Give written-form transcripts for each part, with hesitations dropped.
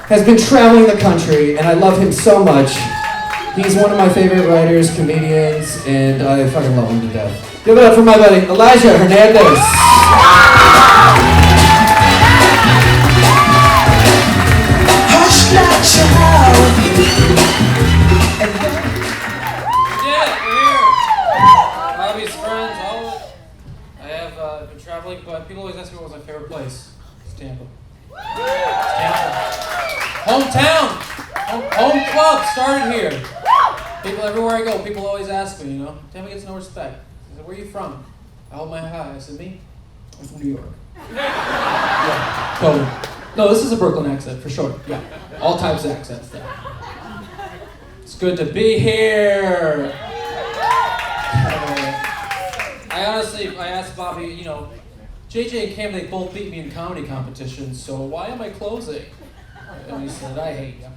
has been traveling the country, and I love him so much. He's one of my favorite writers, comedians, and I fucking love him to death. Give it up for my buddy, Elijah Hernandez. But people always ask me what was my favorite place. It's Tampa. It's Tampa. Hometown! Home club started here. People everywhere I go, people always ask me, Tampa gets no respect. I said, where are you from? I hold my head high. I said, me? I'm from New York. Yeah, totally. No, this is a Brooklyn accent, for sure. Yeah, all types of accents there. It's good to be here. I asked Bobby, JJ and Cam, they both beat me in comedy competitions, so why am I closing? And he said, I hate you.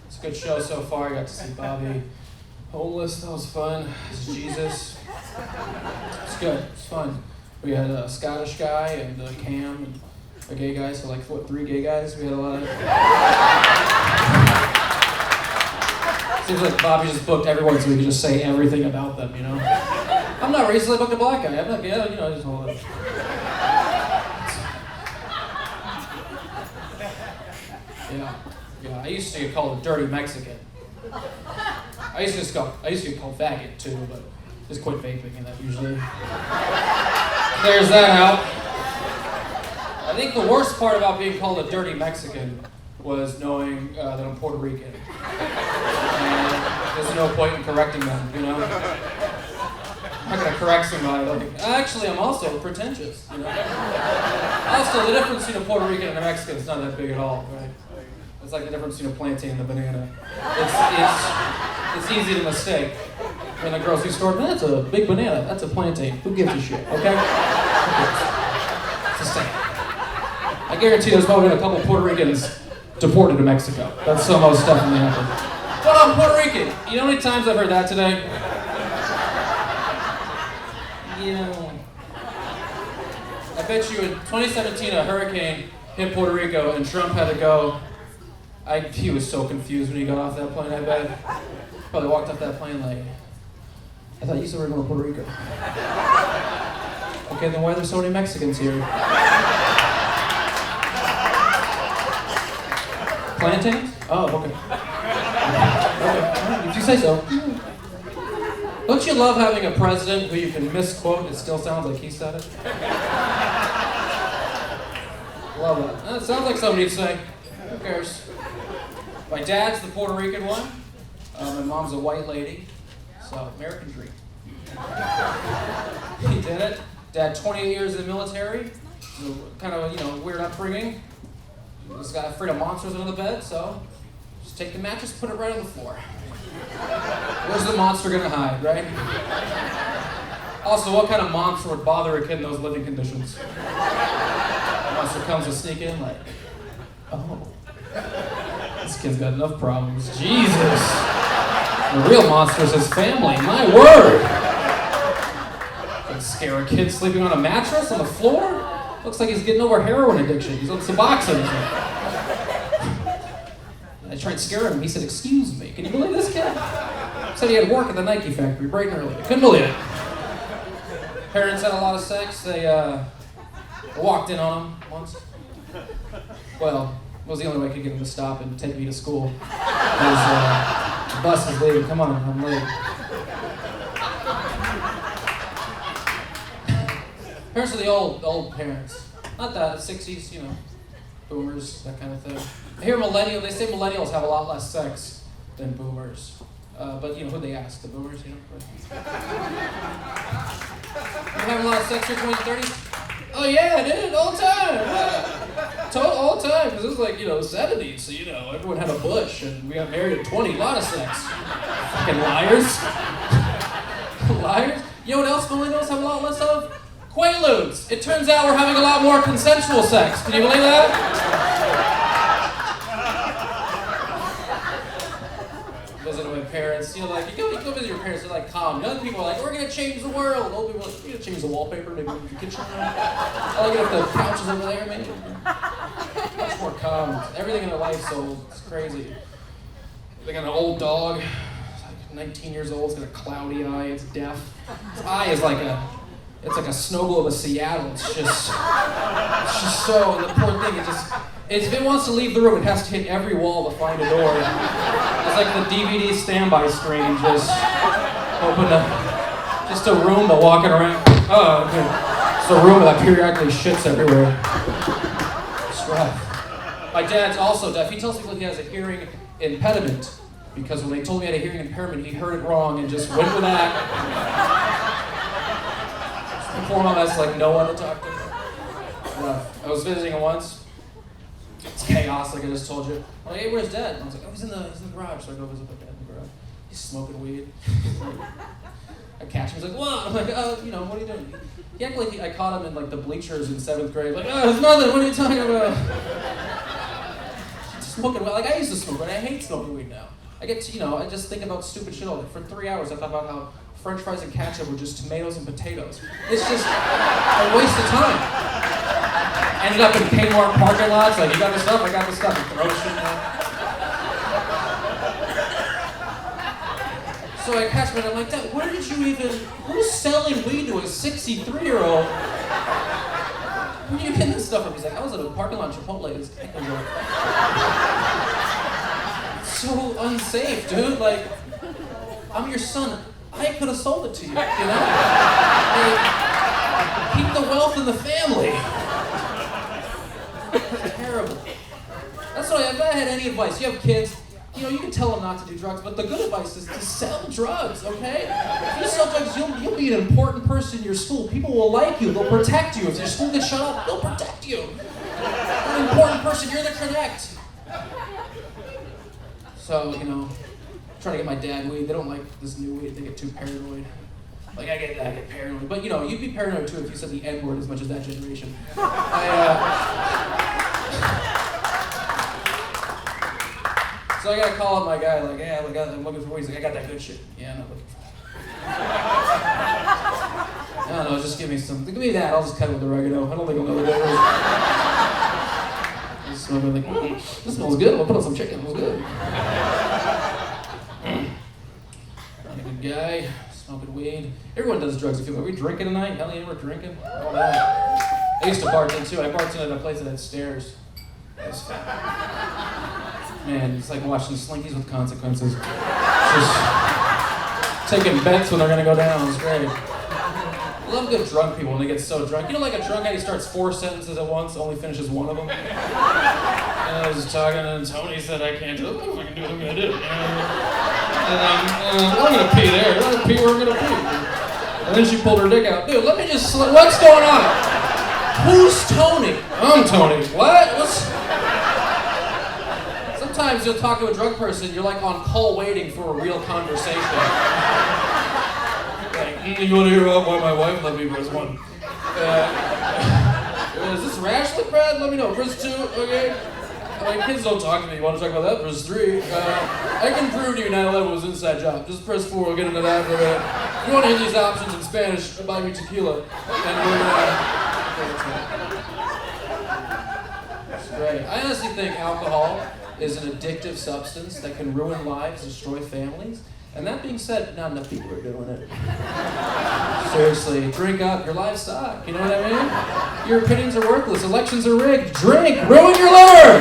It's a good show so far. I got to see Bobby homeless. That was fun. This is Jesus. It's good. It's fun. We had a Scottish guy and Cam and a gay guy, so 3 gay guys. We had a lot of... Seems like Bobby just booked everyone so we could just say everything about them, I'm not racist, I booked a black guy. I'm not gay, I just hold it. Yeah, I used to get called a dirty Mexican. I used to get called faggot too, but just quit vaping and that usually clears that out. I think the worst part about being called a dirty Mexican was knowing that I'm Puerto Rican. And there's no point in correcting them, I'm not gonna correct somebody. Actually, I'm also pretentious, Also, the difference between a Puerto Rican and a Mexican is not that big at all, right? It's like the difference between a plantain and a banana. It's easy to mistake. In a grocery store, that's a big banana, that's a plantain. Who gives a shit, okay? It's the same. I guarantee there's probably been a couple Puerto Ricans deported to Mexico. That's so most definitely happened. But I'm Puerto Rican. You know how many times I've heard that today? I bet you in 2017 a hurricane hit Puerto Rico and Trump had to go. He was so confused when he got off that plane, I bet. Probably walked off that plane like, I thought you said we were going to Puerto Rico. Okay, then why are there so many Mexicans here? Plantains? Oh, okay. Okay, if you say so. Don't you love having a president who you can misquote and it still sounds like he said it? Love that. That sounds like somebody would say. Who cares? My dad's the Puerto Rican one. My mom's a white lady. So, American dream. He did it. Dad, 28 years in the military. Kind of, weird upbringing. This guy afraid of monsters under the bed, so just take the mattress, put it right on the floor. Where's the monster gonna hide, right? Also, what kind of monster would bother a kid in those living conditions? The monster comes to sneak in like, oh, this kid's got enough problems. Jesus. The real monster is his family, my word. Can scare a kid sleeping on a mattress on the floor? Looks like he's getting over heroin addiction. He's on Suboxone. I tried scaring him. He said, excuse me. Can you believe this kid? Said he had work at the Nike factory bright and early. I couldn't believe it. Parents had a lot of sex. They walked in on him once. Well, it was the only way I could get him to stop and take me to school. The bus is leaving. Come on, I'm late. Parents are the old parents. Not that, 60s, boomers, that kind of thing. I hear they say millennials have a lot less sex than boomers. But who they ask? The boomers, You having a lot of sex in your 20s, 30s? Oh yeah, dude, all the time. All the time, because it was like, 70s, so, everyone had a bush, and we got married at 20, a lot of sex. Fucking liars. Liars. You know what else millennials have a lot less of? Quaaludes. It turns out we're having a lot more consensual sex. Can you believe that? Visited parents. You know, like, you go visit your parents, they're like calm. Young people are like, we're gonna change the world. Old people are like, we're gonna change the wallpaper, maybe in your kitchen. I like it if the couch is over there, maybe. Much more calm. Everything in their life, so it's crazy. They got an old dog, it's like 19 years old, it's got a cloudy eye, it's deaf. Its eye is like a snow globe of Seattle. It's just so, and the poor thing, if it wants to leave the room, it has to hit every wall to find a door. It's like the DVD standby screen, just just a room to walking around. Oh, okay. It's a room that periodically shits everywhere. It's rough. My dad's also deaf. He tells people he has a hearing impediment because when they told me I had a hearing impairment, he heard it wrong and just went with that. Before all that's like no one to talk to. I was visiting him once. It's chaos, like I just told you. I'm like, hey, where's Dad? And I was like, oh, he's in the garage. So I go visit my dad in the garage. He's smoking weed. I catch him. He's like, what? I'm like, what are you doing? He acted like I caught him in like the bleachers in 7th grade. Like, oh, it's nothing. What are you talking about? Smoking weed. Like I used to smoke, but I hate smoking weed now. I get to, I just think about stupid shit all day. For 3 hours, I thought about how French fries and ketchup were just tomatoes and potatoes. It's just a waste of time. Ended up in Kmart parking lots, like, you got the stuff, I got the stuff, and throw shit out. So I catch him and I'm like, Dad, who's selling weed to a 63-year-old? Where are you getting this stuff from? He's like, I was at a parking lot in Chipotle. It's so unsafe, dude. Like, I'm your son. I could have sold it to you, Like, keep the wealth in the family. It's terrible. That's what if I had any advice, you have kids, you can tell them not to do drugs, but the good advice is to sell drugs, okay? If you sell drugs, you'll be an important person in your school. People will like you. They'll protect you. If your school gets shut up, they'll protect you. You're an important person. You're the connect. So, trying to get my dad weed. They don't like this new weed. They get too paranoid. Like, I get paranoid. But, you'd be paranoid, too, if you said the N-word as much as that generation. So I gotta call up my guy, like, hey, I'm looking for weed. He's like, I got that good shit. Yeah, I'm not looking for it. I don't know, just give me that. I'll just cut it with oregano. I don't think I'll know the difference. I just smell it like, this smells good. I'll put on some chicken. It smells good. I'm a good guy, smoking weed. Everyone does drugs. Are we drinking tonight? Hell, you ever drinking? All that. I used to bartend too. I bartended at a place that had stairs. That's fun. Man, it's like watching Slinkies with Consequences. Just taking bets when they're gonna go down. It's great. I love good drunk people when they get so drunk. Like a drunk guy, he starts 4 sentences at once, only finishes one of them. And I was just talking, and Tony said, I can't do it. If I can do it, I'm gonna do it. And I'm gonna pee there. I'm gonna pee where I'm gonna pee. And then she pulled her dick out. Dude, let me just, what's going on? Who's Tony? I'm Tony. What? Sometimes you'll talk to a drug person, you're like on call waiting for a real conversation. Like, you want to hear about why my wife let me press 1? Is this rash lip bad? Let me know. Press 2, okay? Like, kids don't talk to me. You want to talk about that? Press 3. I can prove to you 9/11 was an inside job. Just press 4, we'll get into that. If you want to hear these options in Spanish, buy me tequila. It's great. I honestly think alcohol is an addictive substance that can ruin lives, destroy families. And that being said, not enough people are doing it. Seriously, drink up, your lives suck, you know what I mean? Your opinions are worthless, elections are rigged, drink, ruin your liver!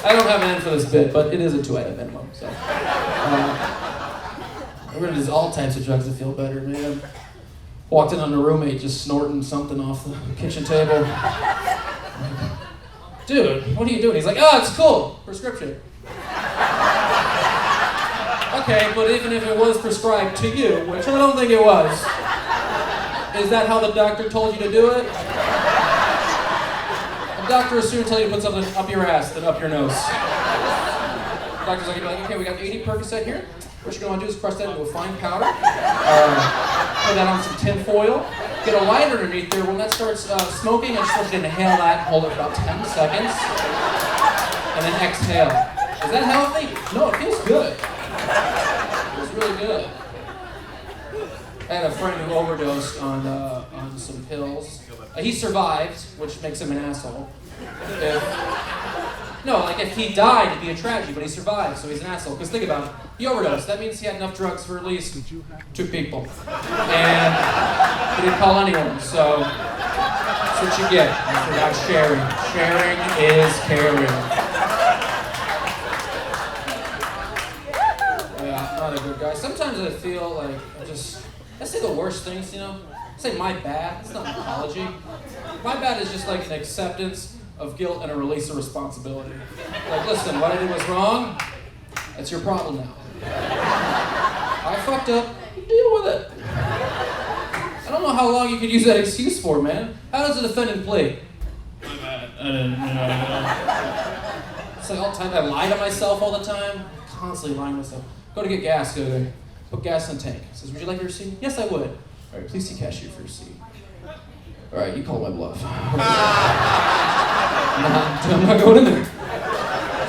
I don't have an end for this bit, but it is a 2-item minimum, so. We're gonna do all types of drugs to feel better, man. Walked in on a roommate just snorting something off the kitchen table. Dude, what are you doing? He's like, it's cool, prescription. Okay, but even if it was prescribed to you, which I don't think it was, is that how the doctor told you to do it? A doctor will sooner tell you to put something up your ass than up your nose. The doctor's like, okay, we got 80 Percocet here. What you're going to do is crush that into a fine powder, put that on some tin foil, get a lighter underneath there. When that starts smoking, I just want you to inhale that, hold it for about 10 seconds, and then exhale. Is that healthy? No, it feels good. It feels really good. I had a friend who overdosed on some pills. He survived, which makes him an asshole. If he died, it'd be a tragedy, but he survived, so he's an asshole. Because think about it, he overdosed. That means he had enough drugs for at least 2 people. And he didn't call anyone, so that's what you get. It's about sharing. Sharing is caring. Yeah, I'm not a good guy. Sometimes I feel like I say the worst things, I say my bad. It's not an apology. My bad is just like an acceptance of guilt and a release of responsibility. Like, listen, what I did was wrong. That's your problem now. I fucked up. Deal with it. I don't know how long you could use that excuse for, man. How does a defendant plead? My bad. I didn't. It's like all the time. I lie to myself all the time. Constantly lying to myself. Go to get gas. Go there. Put gas in the tank. Says, would you like your receipt? Yes, I would. All right, please see cashier for your receipt. All right, you call my bluff. I'm not going in there.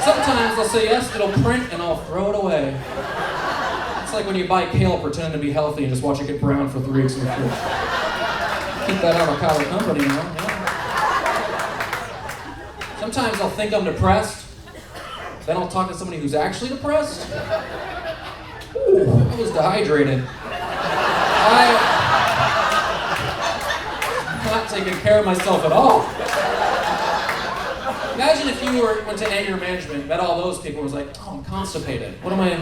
Sometimes I'll say yes, it'll print, and I'll throw it away. It's like when you buy kale pretending to be healthy and just watch it get brown for 3 weeks in the fridge. Keep that avocado company, Yeah. Sometimes I'll think I'm depressed, then I'll talk to somebody who's actually depressed. Ooh, I was dehydrated. I'm not taking care of myself at all. Imagine if you went to anger management, met all those people, was like, oh, I'm constipated. What am I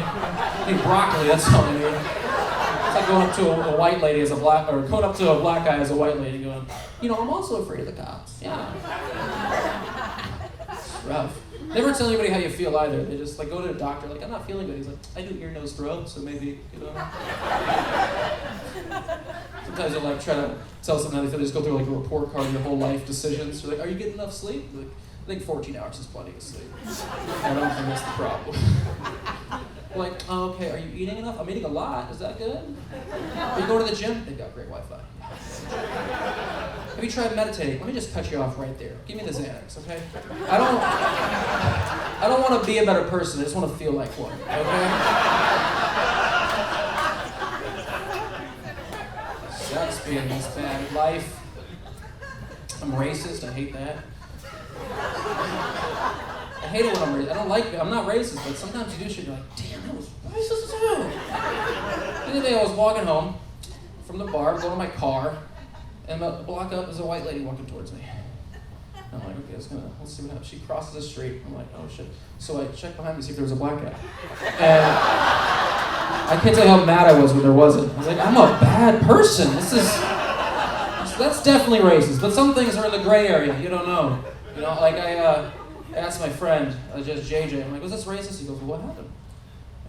eating broccoli? That's all I need. It's like going up to a white lady as a black, or going up to a black guy as a white lady, going, I'm also afraid of the cops. Yeah. It's rough. Never tell anybody how you feel either. They just go to a doctor, I'm not feeling good. He's like, I do ear, nose, throat, so maybe, Sometimes they'll try to tell someone how they feel. They just go through a report card of your whole life decisions. They're like, are you getting enough sleep? I think 14 hours is plenty of sleep. I don't think that's the problem. Okay, are you eating enough? I'm eating a lot. Is that good? Are you going to the gym? They've got great Wi-Fi. Have you tried meditating? Let me just cut you off right there. Give me the Xanax, okay? I don't want to be a better person. I just want to feel like one, okay? Sucks being this bad. Life. I'm racist. I hate that. I hate it when I'm racist. I don't like it. I'm not racist, but sometimes you do shit. You're like, damn, that was racist too. The other day I was walking home from the bar, going to my car, and about a block up is a white lady walking towards me. I'm like, okay, let's see what happens. She crosses the street. I'm like, oh shit. So I checked behind me to see if there was a black guy. And I can't tell you how mad I was when there wasn't. I was like, I'm a bad person. That's definitely racist. But some things are in the gray area. You don't know. I asked my friend, just JJ, I'm like, was this racist? He goes, well, what happened?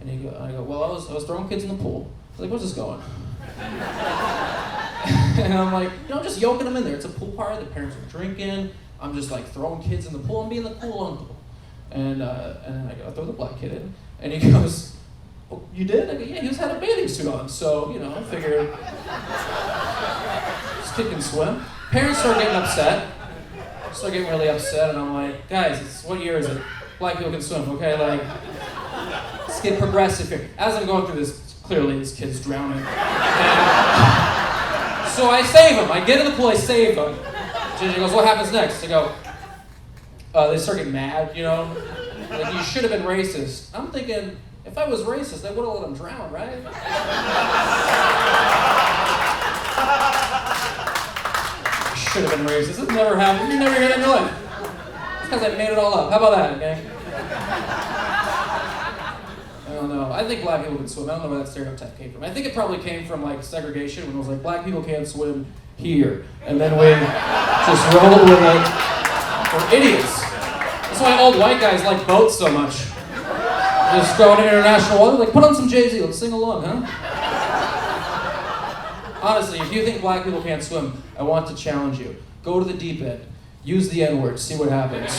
And I go, well, I was throwing kids in the pool. He's like, where's this going? And I'm like, I'm just yoking them in there. It's a pool party. The parents are drinking. I'm just throwing kids in the pool. I'm being the cool uncle. And then I go, throw the black kid in. And he goes, oh, you did? I go, yeah, he had a bathing suit on. So, I figured this kid can swim. Parents start getting upset. Start getting really upset, and I'm like, guys, what year is it? Black people can swim, okay? Let's get progressive here. As I'm going through this, clearly this kid's drowning. And so I save him. I get in the pool, I save him. JJ goes, what happens next? I go, they start getting mad, you should have been racist. I'm thinking, if I was racist, I would have let him drown, right? Should have been racist. This never happened. You never hear that in your life. It's because I made it all up. How about that, okay? I don't know. I think black people can swim. I don't know where that stereotype came from. I think it probably came from segregation when it was black people can't swim here. And then we just rolled with it. We're idiots. That's why old white guys like boats so much. Just go into international water, put on some Jay-Z, let's sing along, huh? Honestly, if you think black people can't swim, I want to challenge you. Go to the deep end. Use the N-word. See what happens.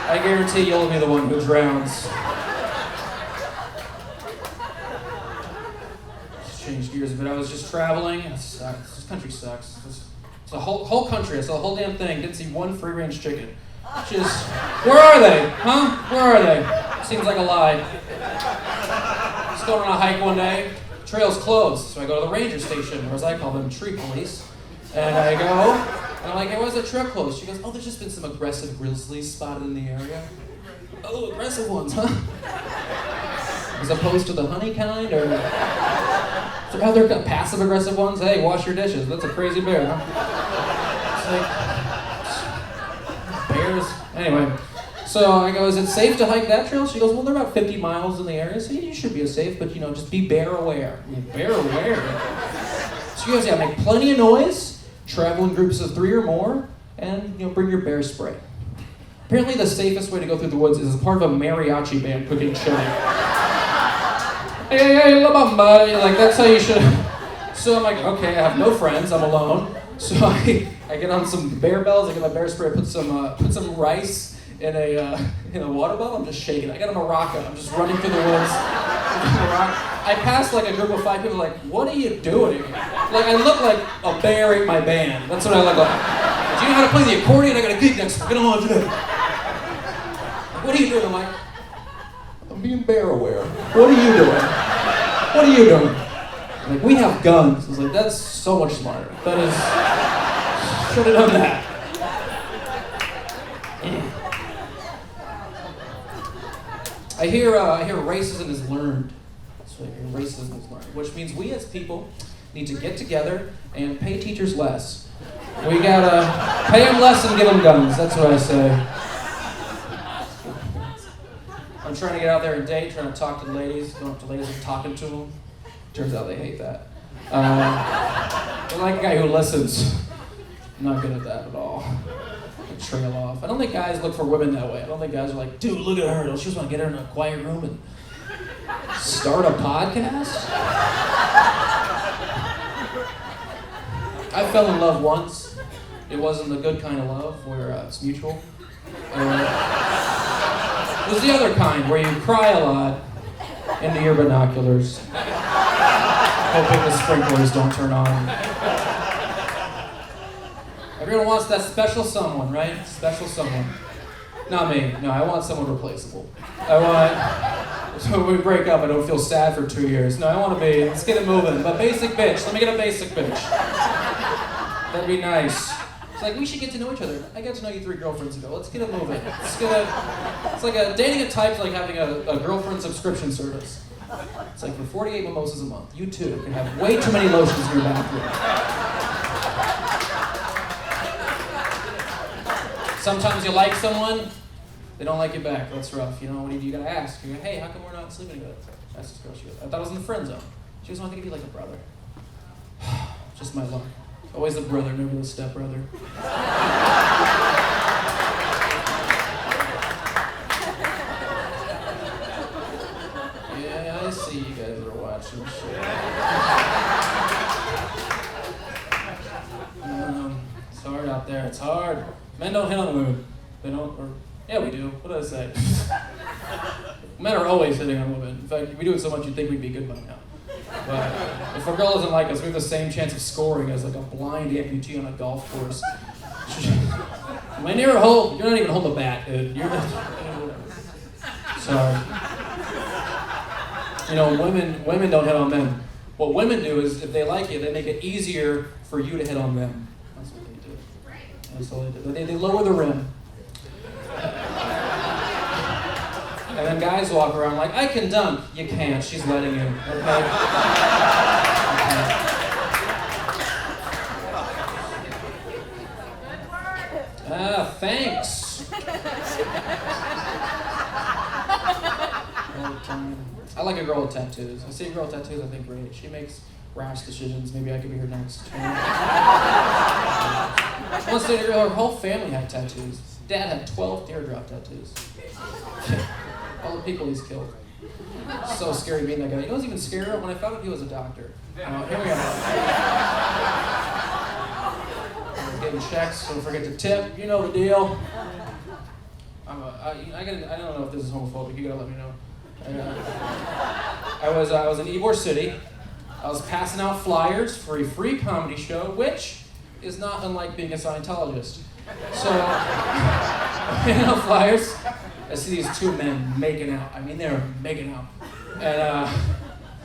I guarantee you'll be the one who drowns. Just change gears a bit. I was just traveling. It sucks. This country sucks. It's a whole country. I saw the whole damn thing. Didn't see one free-range chicken. Just, where are they? Huh? Where are they? Seems like a lie. Just going on a hike one day. Trail's closed, so I go to the ranger station, or as I call them, tree police. And I go, and I'm like, hey, why is the trail closed? She goes, oh, there's just been some aggressive grizzlies spotted in the area. Oh, aggressive ones, huh? As opposed to the honey kind, or are there other passive aggressive ones? Hey, wash your dishes. That's a crazy bear, huh? It's like, bears. Anyway, so I go, is it safe to hike that trail? She goes, well, they're about 50 miles in the area, so you should be safe, but just be bear aware. I'm like, bear aware? She goes, yeah, make plenty of noise, travel in groups of 3 or more, and bring your bear spray. Apparently the safest way to go through the woods is as part of a mariachi band cooking chili. Hey, la bamba, like that's how you should. So I'm like, okay, I have no friends, I'm alone. So I get on some bear bells, I get my bear spray, put some rice in a water bottle, I'm just shaking. I got a maraca, I'm just running through the woods. I passed like a group of 5 people, like, what are you doing? Like, I look like a bear at my band. That's what I look like. Do you know how to play the accordion? I got a gig next week. I don't know what to do. What are you doing? I'm like, I'm being bear aware. What are you doing? What are you doing? Like, we have guns. I was like, that's so much smarter. That is, should have done that. I hear racism is learned. So I hear racism is learned, which means we as people need to get together and pay teachers less. We gotta pay them less and give them guns. That's what I say. I'm trying to get out there and date, trying to talk to the ladies, going up to ladies and talking to them. Turns out they hate that. I like a guy who listens. I'm not good at that at all. I trail off. I don't think guys look for women that way. I don't think guys are like, dude, look at her. Don't you just want to get her in a quiet room and start a podcast? I fell in love once. It wasn't the good kind of love where it's mutual. It was the other kind where you cry a lot into your binoculars, hoping the sprinklers don't turn on. Everyone wants that special someone, right? Special someone. Not me. No, I want someone replaceable. So when we break up, I don't feel sad for 2 years. No, I want to be, let's get it moving. But basic bitch. Let me get a basic bitch. That'd be nice. It's like, we should get to know each other. I got to know you 3 girlfriends ago. Let's get it moving. It's like dating a type's like having a girlfriend subscription service. It's like for 48 mimosas a month, you too can have way too many lotions in your bathroom. Sometimes you like someone, they don't like you back. That's rough. What do you gotta ask? You go, hey, how come we're not sleeping together? That's this girl. She goes, I thought I was in the friend zone. She goes, no, I think it'd be like a brother. Just my luck. Always the brother, never the stepbrother. Yeah, I see you guys are watching shit. It's hard out there. It's hard. Men don't hit on women. They don't, or yeah, we do. What did I say? Men are always hitting on women. In fact, we do it so much you'd think we'd be good by now. But if a girl doesn't like us, we have the same chance of scoring as like a blind amputee on a golf course. When you're you're not even holding a bat, dude. You're just, sorry. Women don't hit on men. What women do is, if they like you, they make it easier for you to hit on them. That's what they do. That's all they do. They lower the rim. And then guys walk around like, I can dunk. You can't. She's letting you. Okay? Thanks. I like a girl with tattoos. I see a girl with tattoos, I think great. She makes rash decisions. Maybe I could be her next. Once dated a girl, her whole family had tattoos. Dad had 12 teardrop tattoos. All the people he's killed. So scary being that guy. What's even scarier? When I found out he was a doctor. Here we are. Getting checks, don't forget to tip. You know the deal. I don't know if this is homophobic. You gotta let me know. I was in Ybor City. I was passing out flyers for a free comedy show, which is not unlike being a Scientologist. So, handing out flyers, I see these two men making out. I mean, they're making out. And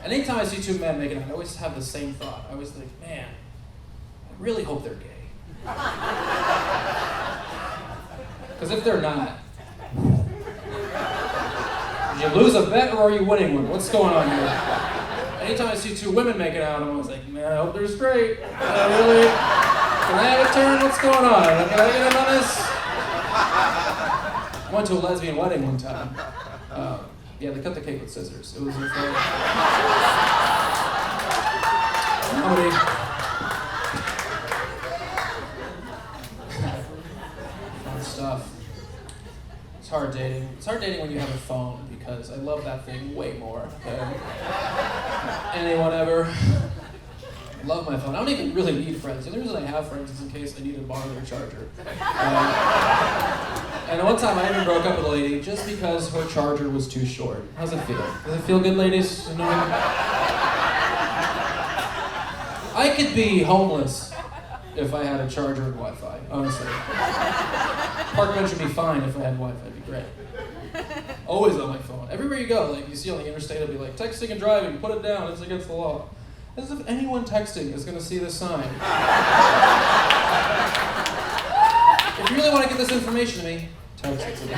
anytime I see two men making out, I always have the same thought. I always think, man, I really hope they're gay. Because if they're not, did you lose a bet or are you winning one? What's going on here? Anytime I see two women making out, I'm always like, man, I hope they're straight. Can I have a turn? What's going on? Can I get in on this? I went to a lesbian wedding one time. Yeah, they cut the cake with scissors. It was with comedy. Fun stuff. It's hard dating. It's hard dating when you have a phone because I love that thing way more than anyone ever. I love my phone. I don't even really need friends. The only reason I have friends is in case I need to borrow their charger. And one time I even broke up with a lady just because her charger was too short. How's it feel? Does it feel good, ladies? You know? I could be homeless if I had a charger and Wi-Fi, honestly. Park bench would be fine if I had Wi-Fi. It'd be great. Always on my phone. Everywhere you go, like you see on the interstate, it'll be like, texting and driving, put it down, it's against the law. As if anyone texting is going to see this sign. If you really want to get this information to me, text it to me.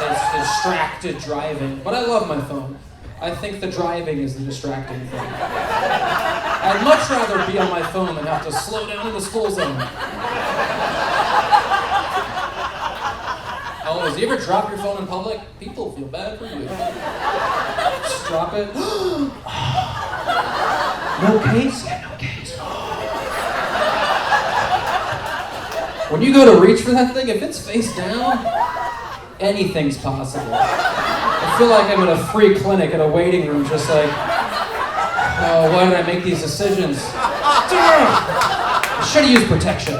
It's distracted driving, but I love my phone. I think the driving is the distracting thing. I'd much rather be on my phone than have to slow down in the school zone. Oh, do you ever drop your phone in public? People feel bad for you. Just drop it. No case? Yeah, no case. When you go to reach for that thing, if it's face down, anything's possible. I feel like I'm in a free clinic in a waiting room, just like, oh, why did I make these decisions? I should have used protection.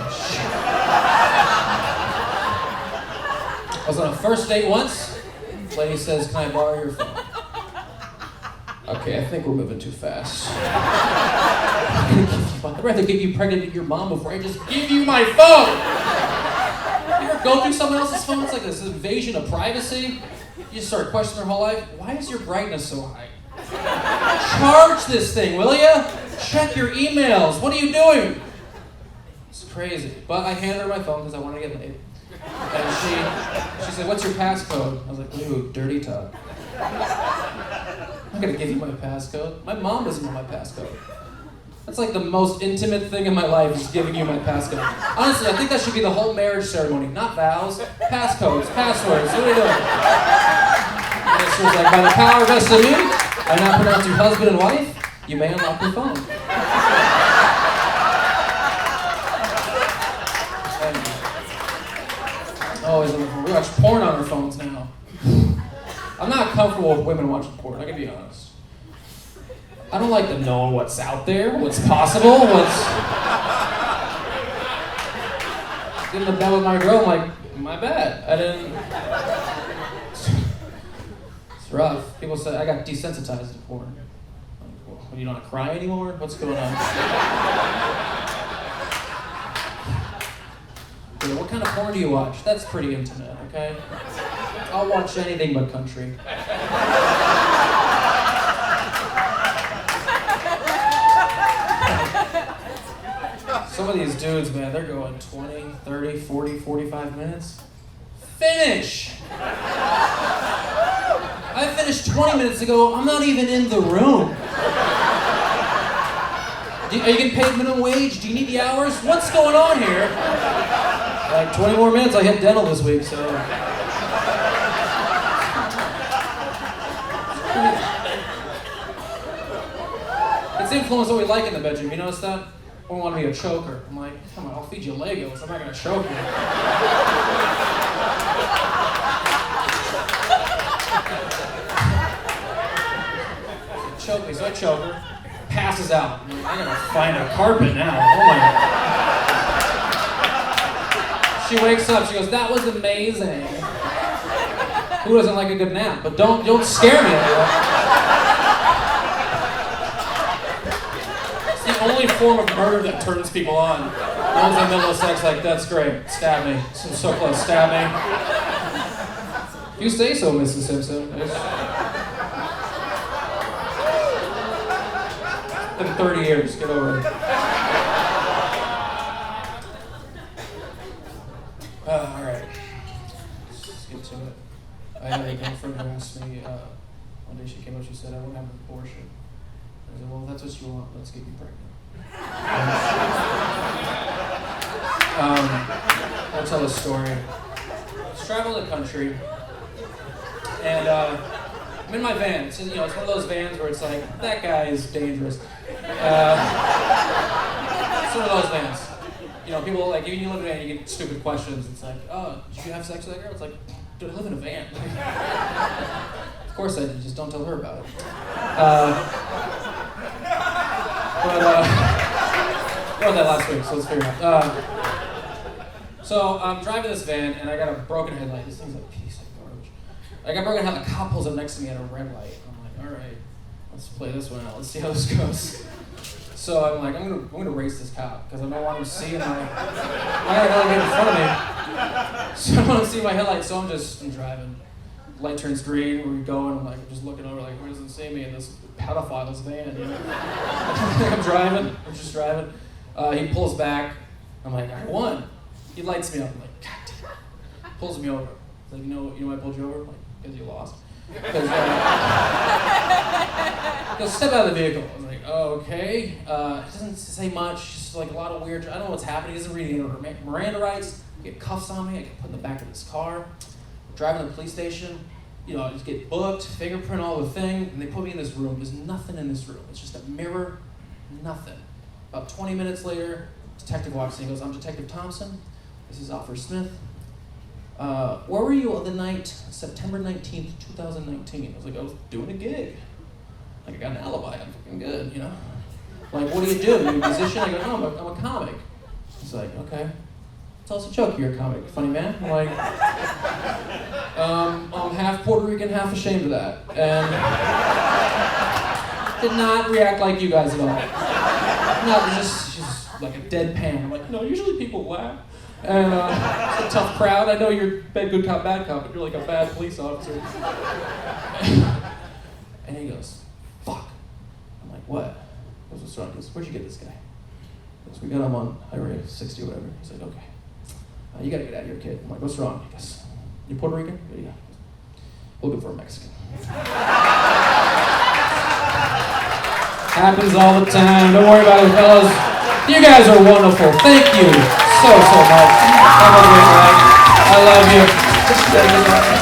I was on a first date once. The lady says, can I borrow your phone? Okay, I think we're moving too fast. I'd rather get you pregnant with your mom before I just give you my phone. You ever go through someone else's phone? It's like this invasion of privacy. You just start questioning their whole life. Why is your brightness so high? Charge this thing, will ya? Check your emails. What are you doing? It's crazy. But I handed her my phone because I wanted to get laid. And she said, what's your passcode? I was like, ooh, dirty talk. I'm gonna give you my passcode. My mom doesn't know my passcode. That's like the most intimate thing in my life is giving you my passcode. Honestly, I think that should be the whole marriage ceremony. Not vows, passcodes, passwords. What are you doing? And she was like, by the power vested in me, I now pronounce you husband and wife, you may unlock your phone. Always on the phone. We watch porn on our phones now. I'm not comfortable with women watching porn, I can be honest. I don't like to know what's out there, what's possible, what's... Get in the bed with my girl, I'm like, my bad, I didn't... It's rough. People say, I got desensitized to porn. Well, you don't cry anymore? What's going on? What kind of porn do you watch? That's pretty intimate, okay? I'll watch anything but country. Some of these dudes, man, they're going 20, 30, 40, 45 minutes. Finish! I finished 20 minutes ago, I'm not even in the room. Are you getting paid minimum wage? Do you need the hours? What's going on here? Like 20 more minutes, I hit dental this week, so. It's influenced what we like in the bedroom, you notice that? I want to be a choker. I'm like, come on, I'll feed you Legos, I'm not gonna choke you. Choke me, so I choke her, passes out. I'm like, I gotta find a carpet now, oh my God. She wakes up, she goes, that was amazing. Who doesn't like a good nap? But don't scare me like that. the only form of murder that turns people on. No one's in the middle of sex like, that's great, stab me. So close, stab me. You say so, Mrs. Simpson. It's been 30 years, get over it. Alright. Let's get to it. I had a girlfriend who asked me, one day she came up, she said, I want to have an abortion. I said, well, if that's what you want, let's get you pregnant. I'll tell a story. I was traveling the country, and I'm in my van. It's one of those vans where it's like, that guy is dangerous. It's one of those vans. People, like, even you live in a van, you get stupid questions. It's like, oh, did you have sex with that girl? It's like, dude, I live in a van. Of course I did, just don't tell her about it. We wrote that last week, so let's figure it out. So I'm driving this van, and I got a broken headlight. This thing's a piece of garbage. I got a broken headlight. A cop pulls up next to me at a red light. I'm like, all right, let's play this one out. Let's see how this goes. So I'm like, I'm gonna race this cop because I don't want him seeing my headlight in front of me. So I don't want to see my headlight. So I'm driving. Light turns green. Where we going? I'm just looking over, like, where does it see me in this pedophile's van? I'm just driving. He pulls back. I'm like, I won. He lights me up. I'm like, God damn it. Pulls me over. He's like, you know why I pulled you over? I'm like, because you lost. Goes, step out of the vehicle. I was like, oh, okay. He doesn't say much. Just like a lot of weird. I don't know what's happening. He doesn't read any Miranda rights. Get cuffs on me. I get put in the back of his car. Driving to the police station. I just get booked, fingerprint, all the thing, and they put me in this room. There's nothing in this room. It's just a mirror, nothing. About 20 minutes later, detective walks in. He goes, I'm Detective Thompson. This is Alfred Smith. Where were you on the night, September 19th, 2019? I was like, I was doing a gig. Like, I got an alibi. I'm fucking good, Like, what do? You're a musician? I go, no, I'm a comic. He's like, okay. Tell us a joke. You're a comic. Funny man? I'm like, I'm half Puerto Rican, half ashamed of that. And did not react like you guys at all. No, just like a deadpan. I'm like, no, usually people laugh. And it's a tough crowd. I know you're good cop, bad cop, but you're like a bad police officer. And he goes, fuck. I'm like, what? He goes, what's wrong? He goes, where'd you get this guy? He goes, we got him on Highway 60 or whatever. He's like, okay. You gotta get out of here, kid. I'm like, what's wrong? He goes, you Puerto Rican? Yeah. Looking for a Mexican. Happens all the time. Don't worry about it, fellas. You guys are wonderful. Thank you so much. Have a great night. I love you.